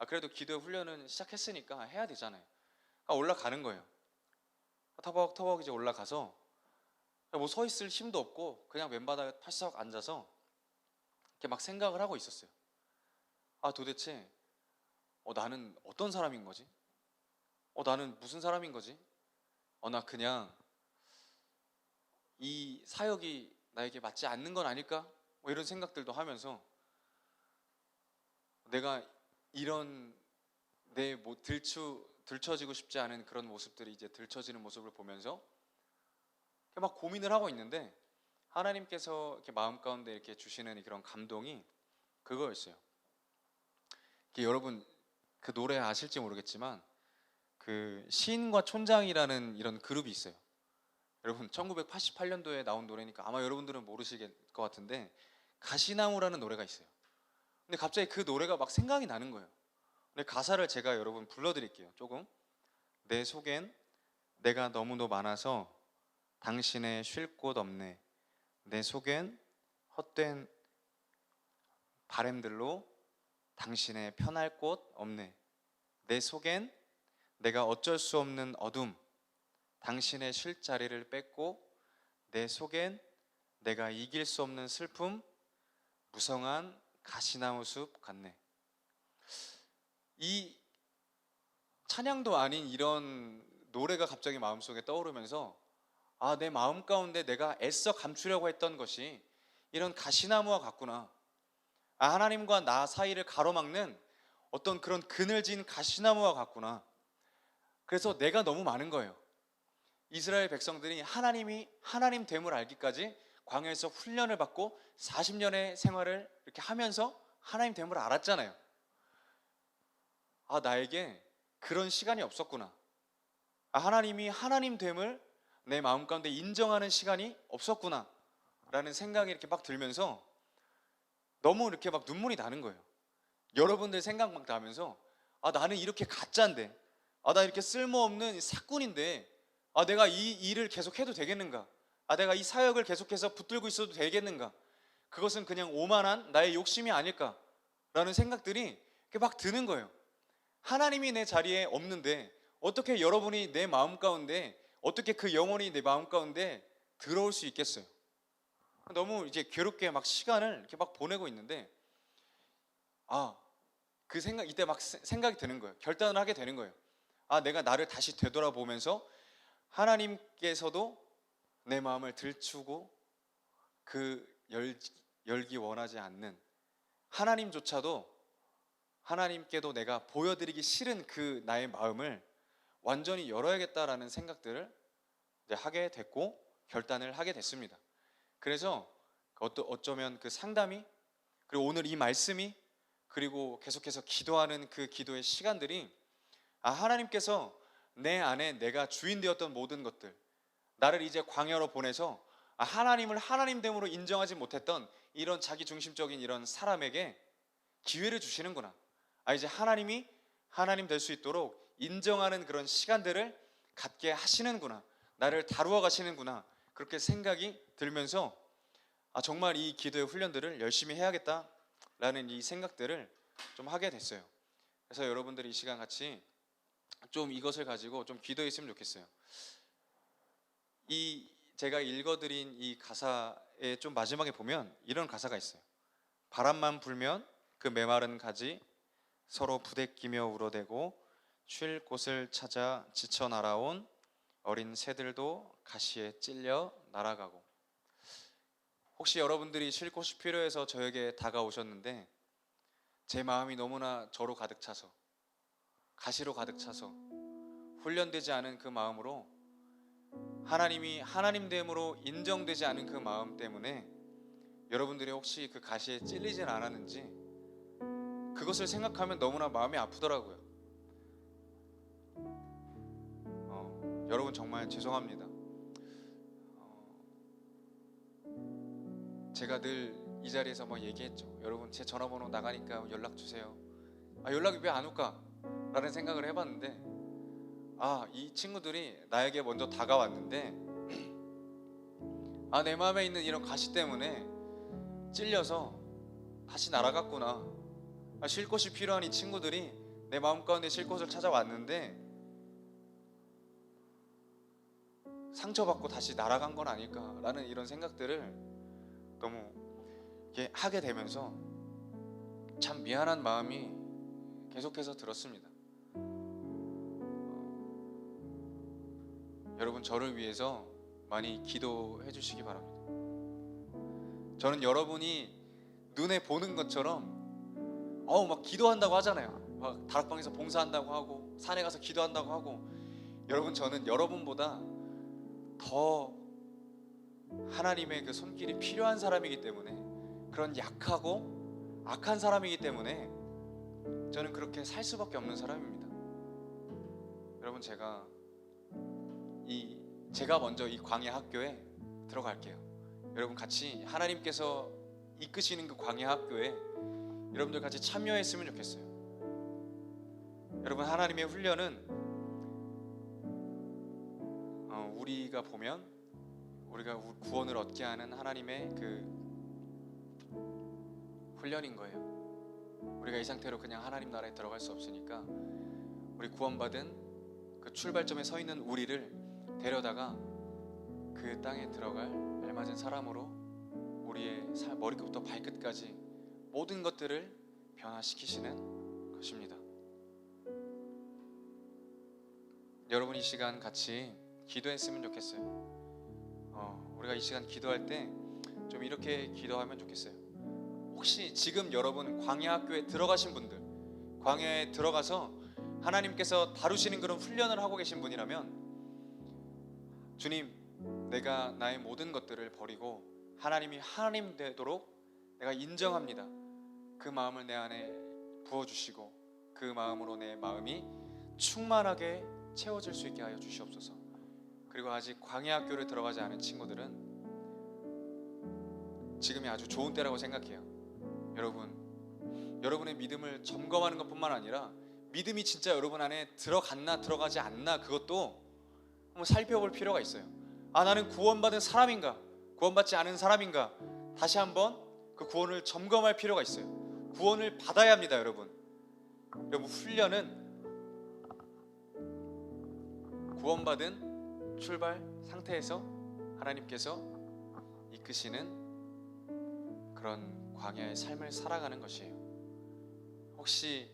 그래도 기도의 훈련은 시작했으니까 해야 되잖아요. 올라가는 거예요. 터벅터벅 이제 올라가서 뭐 서 있을 힘도 없고 그냥 맨바닥에 팔썩 앉아서 이렇게 막 생각을 하고 있었어요. 도대체 나는 어떤 사람인 거지? 나는 무슨 사람인 거지? 나 그냥 이 사역이 나에게 맞지 않는 건 아닐까? 뭐 이런 생각들도 하면서 내가 이런 내 들춰지고 싶지 않은 그런 모습들이 이제 들춰지는 모습을 보면서 막 고민을 하고 있는데 하나님께서 이렇게 마음 가운데 이렇게 주시는 그런 감동이 그거였어요. 여러분 그 노래 아실지 모르겠지만 그 시인과 촌장이라는 이런 그룹이 있어요. 여러분 1988년도에 나온 노래니까 아마 여러분들은 모르실 것 같은데 가시나무라는 노래가 있어요. 근데 갑자기 그 노래가 막 생각이 나는 거예요. 근데 가사를 제가 여러분 불러드릴게요. 조금. 내 속엔 내가 너무도 많아서 당신의 쉴 곳 없네. 내 속엔 헛된 바램들로 당신의 편할 곳 없네. 내 속엔 내가 어쩔 수 없는 어둠, 당신의 쉴 자리를 뺏고 내 속엔 내가 이길 수 없는 슬픔, 무성한 가시나무 숲 같네. 이 찬양도 아닌 이런 노래가 갑자기 마음속에 떠오르면서 내 마음 가운데 내가 애써 감추려고 했던 것이 이런 가시나무와 같구나. 하나님과 나 사이를 가로막는 어떤 그런 그늘진 가시나무와 같구나. 그래서 내가 너무 많은 거예요. 이스라엘 백성들이 하나님이 하나님 됨을 알기까지 광야에서 훈련을 받고 40년의 생활을 이렇게 하면서 하나님 됨을 알았잖아요. 나에게 그런 시간이 없었구나. 하나님이 하나님 됨을 내 마음 가운데 인정하는 시간이 없었구나 라는 생각이 이렇게 막 들면서 너무 이렇게 막 눈물이 나는 거예요. 여러분들 생각 막 나면서 나는 이렇게 가짜인데 나 이렇게 쓸모없는 사꾼인데 내가 이 일을 계속 해도 되겠는가? 내가 이 사역을 계속해서 붙들고 있어도 되겠는가? 그것은 그냥 오만한 나의 욕심이 아닐까? 라는 생각들이 이렇게 막 드는 거예요. 하나님이 내 자리에 없는데 어떻게 여러분이 내 마음 가운데 어떻게 그 영혼이 내 마음 가운데 들어올 수 있겠어요? 너무 이제 괴롭게 막 시간을 이렇게 막 보내고 있는데 그 생각 이때 막 생각이 드는 거예요. 결단을 하게 되는 거예요. 내가 나를 다시 되돌아보면서 하나님께서도 내 마음을 들추고 그 열기 원하지 않는 하나님조차도 하나님께도 내가 보여드리기 싫은 그 나의 마음을 완전히 열어야겠다라는 생각들을 이제 하게 됐고 결단을 하게 됐습니다. 그래서 어쩌면 그 상담이 그리고 오늘 이 말씀이 그리고 계속해서 기도하는 그 기도의 시간들이 하나님께서 내 안에 내가 주인 되었던 모든 것들 나를 이제 광야로 보내서 하나님을 하나님됨으로 인정하지 못했던 이런 자기중심적인 이런 사람에게 기회를 주시는구나. 이제 하나님이 하나님 될 수 있도록 인정하는 그런 시간들을 갖게 하시는구나, 나를 다루어 가시는구나, 그렇게 생각이 들면서 정말 이 기도의 훈련들을 열심히 해야겠다라는 이 생각들을 좀 하게 됐어요. 그래서 여러분들이 이 시간 같이 좀 이것을 가지고 좀 기도했으면 좋겠어요. 이 제가 읽어드린 이 가사의 좀 마지막에 보면 이런 가사가 있어요. 바람만 불면 그 메마른 가지 서로 부대끼며 울어대고 쉴 곳을 찾아 지쳐 날아온 어린 새들도 가시에 찔려 날아가고. 혹시 여러분들이 쉴 곳이 필요해서 저에게 다가오셨는데 제 마음이 너무나 저로 가득 차서, 가시로 가득 차서 훈련되지 않은 그 마음으로, 하나님이 하나님됨으로 인정되지 않은 그 마음 때문에 여러분들이 혹시 그 가시에 찔리진 않았는지, 그것을 생각하면 너무나 마음이 아프더라고요. 여러분 정말 죄송합니다. 제가 늘 이 자리에서 얘기했죠. 여러분 제 전화번호 나가니까 연락 주세요. 연락이 왜 안 올까? 라는 생각을 해봤는데 이 친구들이 나에게 먼저 다가왔는데 내 마음에 있는 이런 가시 때문에 찔려서 다시 날아갔구나. 쉴 곳이 필요한 이 친구들이 내 마음 가운데 쉴 곳을 찾아왔는데 상처받고 다시 날아간 건 아닐까라는 이런 생각들을 너무 하게 되면서 참 미안한 마음이 계속해서 들었습니다. 여러분 저를 위해서 많이 기도해 주시기 바랍니다. 저는 여러분이 눈에 보는 것처럼 막 기도한다고 하잖아요. 막 다락방에서 봉사한다고 하고 산에 가서 기도한다고 하고. 여러분 저는 여러분보다 더 하나님의 그 손길이 필요한 사람이기 때문에, 그런 약하고 악한 사람이기 때문에 저는 그렇게 살 수밖에 없는 사람입니다. 여러분 제가 먼저 이 광야 학교에 들어갈게요. 여러분 같이 하나님께서 이끄시는 그 광야 학교에 여러분들 같이 참여했으면 좋겠어요. 여러분 하나님의 훈련은 우리가 보면 우리가 구원을 얻게 하는 하나님의 그 훈련인 거예요. 우리가 이 상태로 그냥 하나님 나라에 들어갈 수 없으니까 우리 구원받은 그 출발점에 서 있는 우리를 데려다가 그 땅에 들어갈 알맞은 사람으로 우리의 머리끝부터 발끝까지 모든 것들을 변화시키시는 것입니다. 여러분 이 시간 같이 기도했으면 좋겠어요. 우리가 이 시간 기도할 때 좀 이렇게 기도하면 좋겠어요. 혹시 지금 여러분 광야 학교에 들어가신 분들, 광야에 들어가서 하나님께서 다루시는 그런 훈련을 하고 계신 분이라면, 주님, 내가 나의 모든 것들을 버리고 하나님이 하나님 되도록 내가 인정합니다. 그 마음을 내 안에 부어주시고 그 마음으로 내 마음이 충만하게 채워질 수 있게 하여 주시옵소서. 그리고 아직 광야 학교를 들어가지 않은 친구들은 지금이 아주 좋은 때라고 생각해요. 여러분의 믿음을 점검하는 것뿐만 아니라 믿음이 진짜 여러분 안에 들어갔나 들어가지 않나, 그것도 한번 살펴볼 필요가 있어요. 나는 구원받은 사람인가, 구원받지 않은 사람인가, 다시 한번 그 구원을 점검할 필요가 있어요. 구원을 받아야 합니다. 여러분 훈련은 구원받은 출발 상태에서 하나님께서 이끄시는 그런 광야의 삶을 살아가는 것이에요. 혹시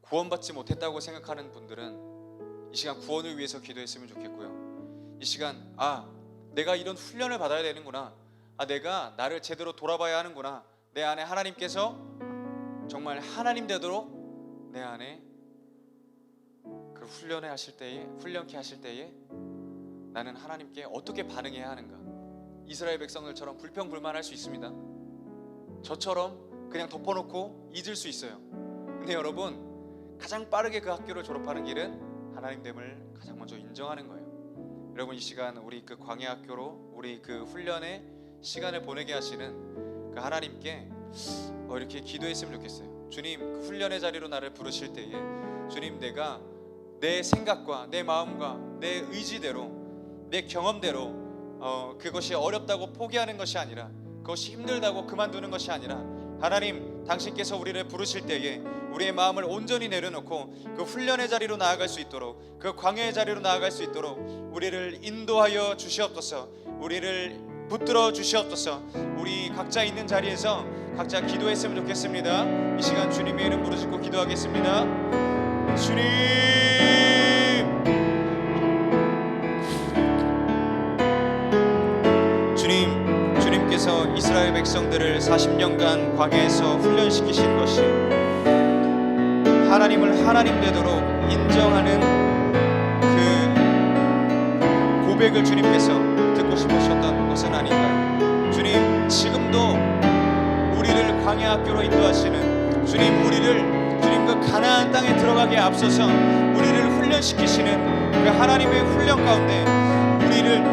구원받지 못했다고 생각하는 분들은 이 시간 구원을 위해서 기도했으면 좋겠고요. 이 시간 내가 이런 훈련을 받아야 되는구나, 내가 나를 제대로 돌아봐야 하는구나, 내 안에 하나님께서 정말 하나님 되도록 내 안에 그 훈련케 하실 때에 나는 하나님께 어떻게 반응해야 하는가. 이스라엘 백성들처럼 불평불만할 수 있습니다. 저처럼 그냥 덮어놓고 잊을 수 있어요. 근데 여러분 가장 빠르게 그 학교를 졸업하는 길은 하나님됨을 가장 먼저 인정하는 거예요. 여러분 이 시간 우리 그 광야 학교로 우리 그 훈련의 시간을 보내게 하시는 그 하나님께 이렇게 기도했으면 좋겠어요. 주님, 그 훈련의 자리로 나를 부르실 때에 주님, 내가 내 생각과 내 마음과 내 의지대로, 내 경험대로 그것이 어렵다고 포기하는 것이 아니라, 그것이 힘들다고 그만두는 것이 아니라, 하나님, 당신께서 우리를 부르실 때에 우리의 마음을 온전히 내려놓고 그 훈련의 자리로 나아갈 수 있도록, 그 광야의 자리로 나아갈 수 있도록 우리를 인도하여 주시옵소서. 우리를 붙들어 주시옵소서. 우리 각자 있는 자리에서 각자 기도했으면 좋겠습니다. 이 시간 주님의 이름 부르짖고 기도하겠습니다. 주님, 주님께서 이스라엘 백성들을 40년간 광야에서 훈련시키신 것이 하나님을 하나님 되도록 인정하는 그 고백을 주님께서 듣고 싶으셨던 것은 아닌가요? 주님, 지금도 우리를 광야 학교로 인도하시는 주님, 주님 그 가나안 땅에 들어가기에 앞서서 우리를 훈련시키시는 그 하나님의 훈련 가운데, 우리를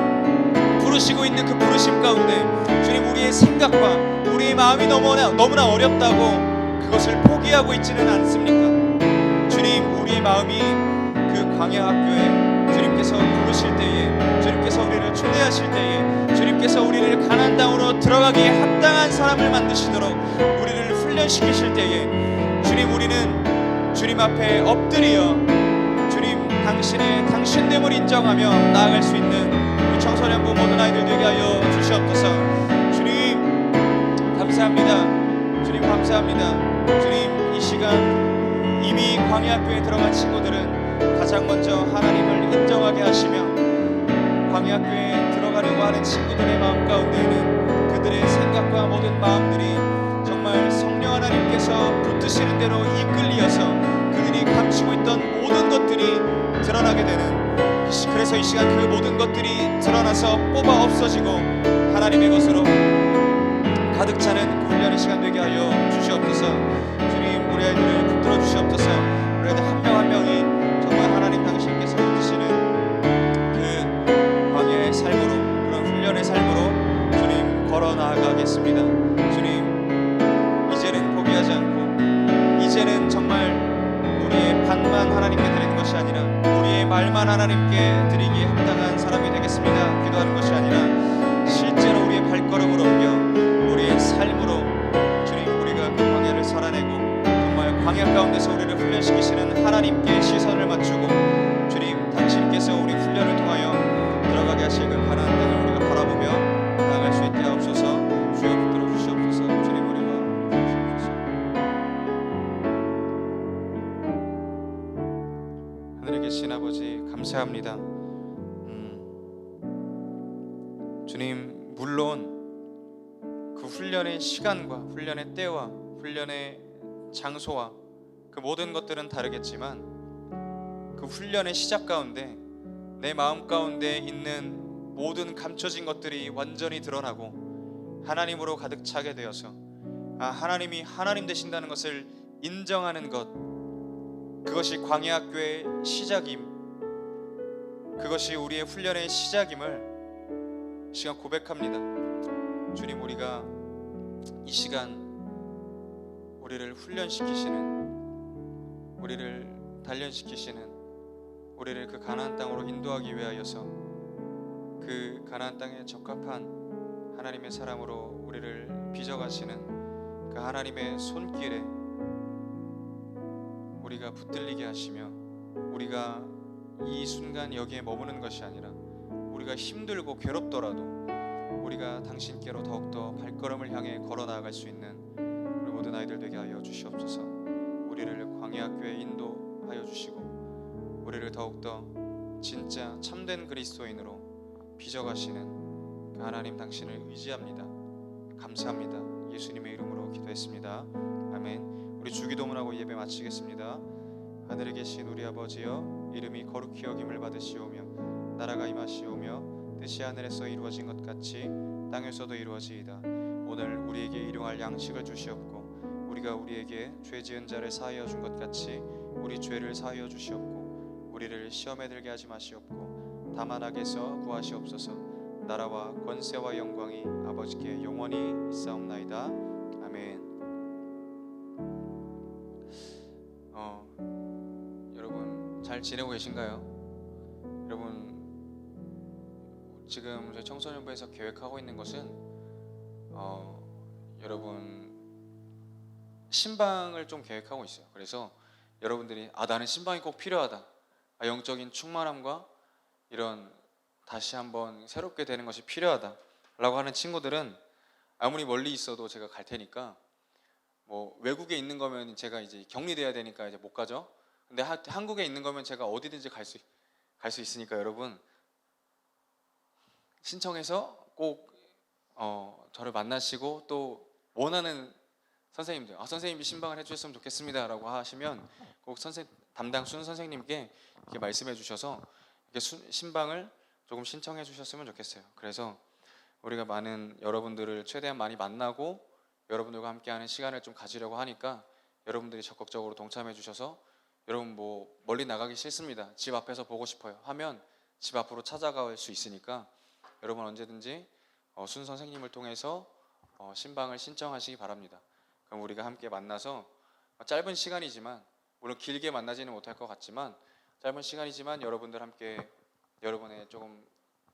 부르시고 있는 그 부르심 가운데 주님, 우리의 생각과 우리의 마음이 너무나 어렵다고 그것을 포기하고 있지는 않습니까? 주님, 우리의 마음이 그 광야 학교에 주님께서 부르실 때에, 주님께서 우리를 초대하실 때에, 주님께서 우리를 가나안 땅으로 들어가기에 합당한 사람을 만드시도록 우리를 훈련시키실 때에, 주님, 우리는 주님 앞에 엎드려 주님, 당신됨을 인정하며 나아갈 수 있는 우리 청소년부 모든 아이들 되게 하여 주시옵소서. 주님, 감사합니다. 주님, 감사합니다. 주님, 이 시간 이미 광야학교에 들어간 친구들은 가장 먼저 하나님을 인정하게 하시며, 광야학교에 들어가려고 하는 친구들의 마음 가운데에는 그들의 생각과 모든 마음들이 정말 성령 하나님께서 붙드시는 대로 이끌리어서 그들이 감추고 있던 모든 것들이 드러나게 되는, 그래서 이 시간 그 모든 것들이 드러나서 뽑아 없어지고 하나님의 것으로 가득 차는 훈련의 시간 되게 하여 주시옵소서. 주님, 우리 아이들을 붙들어 주시옵소서. 우리 아이들 한 명 한 명이 정말 하나님 당신께서 붙드시는 그 광야의 삶으로, 그런 훈련의 삶으로 주님 걸어 나아가겠습니다. 주님, 이제는 포기하지 않고, 이제는 정말 우리의 반만 하나님께 드리는 것이 아니라 우리의 말만 하나님께 드리기에 합당한 사람이 되겠습니다. 기도하는 것이 아니라 실제로 우리의 발걸음을 옮겨 우리의 삶으로 주님, 우리가 그 광야를 살아내고 정말 광야 가운데서 우리를 훈련시키시는 하나님께 시선을 맞추고, 주님, 당신께서 우리 훈련을 통하여 들어가게 하실 그 가나안 땅을 우리가 바라보며 나아갈 수 있게 하옵소서. 주여, 붙들어 주시옵소서. 주님, 우리와 주옵소서. 하늘에 계신 아버지, 감사합니다. 주님, 물론 그 훈련의 시간과 훈련의 때와 훈련의 장소와 그 모든 것들은 다르겠지만, 그 훈련의 시작 가운데 내 마음 가운데 있는 모든 감춰진 것들이 완전히 드러나고 하나님으로 가득 차게 되어서 하나님이 하나님 되신다는 것을 인정하는 것, 그것이 광야학교의 시작임, 그것이 우리의 훈련의 시작임을 이 시간 고백합니다. 주님, 우리가 이 시간 우리를 훈련시키시는, 우리를 단련시키시는, 우리를 그 가나안 땅으로 인도하기 위하여서 그 가나안 땅에 적합한 하나님의 사람으로 우리를 빚어가시는 그 하나님의 손길에 우리가 붙들리게 하시며, 우리가 이 순간 여기에 머무는 것이 아니라 우리가 힘들고 괴롭더라도 우리가 당신께로 더욱더 발걸음을 향해 걸어 나아갈 수 있는 우리 모든 아이들 되게 하여 주시옵소서. 우리를 광야학교에 인도하여 주시고 우리를 더욱더 진짜 참된 그리스도인으로 빚어가시는 그 하나님 당신을 의지합니다. 감사합니다. 예수님의 이름으로 기도했습니다. 아멘. 우리 주기도문하고 예배 마치겠습니다. 하늘에 계신 우리 아버지여, 이름이 거룩히 여김을 받으시오며 나라가 임하시오며 뜻이 하늘에서 이루어진 것 같이 땅에서도 이루어지이다. 오늘 우리에게 일용할 양식을 주시옵고, 우리가 우리에게 죄 지은 자를 사하여 준 것 같이 우리 죄를 사하여 주시옵고, 우리를 시험에 들게 하지 마시옵고 다만 악에서 구하시옵소서. 나라와 권세와 영광이 아버지께 영원히 있사옵나이다. 아멘. 잘 지내고 계신가요? 여러분, 지금 저희 청소년부에서 계획하고 있는 것은 여러분 신방을 좀 계획하고 있어요. 그래서 여러분들이 나는 신방이 꼭 필요하다, 영적인 충만함과 이런 다시 한번 새롭게 되는 것이 필요하다 라고 하는 친구들은 아무리 멀리 있어도 제가 갈 테니까, 뭐 외국에 있는 거면 제가 이제 격리돼야 되니까 이제 못 가죠. 근데 한국에 있는 거면 제가 어디든지 갈 수 있으니까 여러분 신청해서 꼭 저를 만나시고, 또 원하는 선생님들, 선생님이 신방을 해주셨으면 좋겠습니다 라고 하시면 꼭 담당 순 선생님께 이렇게 말씀해 주셔서 이렇게 신방을 조금 신청해 주셨으면 좋겠어요. 그래서 우리가 많은 여러분들을 최대한 많이 만나고 여러분들과 함께하는 시간을 좀 가지려고 하니까, 여러분들이 적극적으로 동참해 주셔서, 여러분 뭐 멀리 나가기 싫습니다, 집 앞에서 보고 싶어요 하면 집 앞으로 찾아갈 수 있으니까, 여러분 언제든지 순 선생님을 통해서 신방을 신청하시기 바랍니다. 그럼 우리가 함께 만나서 짧은 시간이지만, 물론 길게 만나지는 못할 것 같지만 짧은 시간이지만 여러분들 함께 여러분의 조금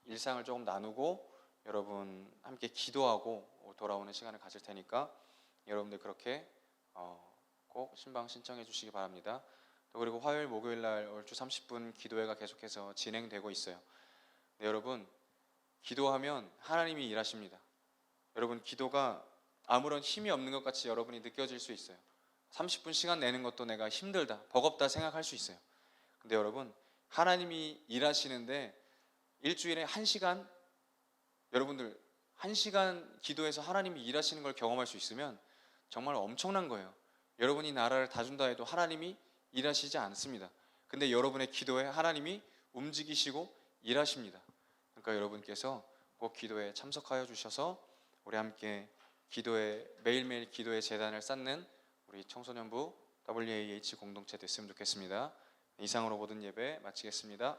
일상을 조금 나누고 여러분 함께 기도하고 돌아오는 시간을 가질 테니까, 여러분들 그렇게 꼭 신방 신청해 주시기 바랍니다. 또 그리고 화요일 목요일 날 얼추 30분 기도회가 계속해서 진행되고 있어요. 네, 여러분 기도하면 하나님이 일하십니다. 여러분 기도가 아무런 힘이 없는 것 같이 여러분이 느껴질 수 있어요. 30분 시간 내는 것도 내가 힘들다, 버겁다 생각할 수 있어요. 근데 여러분 하나님이 일하시는데 일주일에 1시간, 여러분들 1시간 기도해서 하나님이 일하시는 걸 경험할 수 있으면 정말 엄청난 거예요. 여러분이 나라를 다 준다 해도 하나님이 일하시지 않습니다. 근데 여러분의 기도에 하나님이 움직이시고 일하십니다. 그러니까 여러분께서 꼭 기도에 참석하여 주셔서 우리 함께 기도에, 매일매일 기도의 재단을 쌓는 우리 청소년부 WAH 공동체 됐으면 좋겠습니다. 이상으로 모든 예배 마치겠습니다.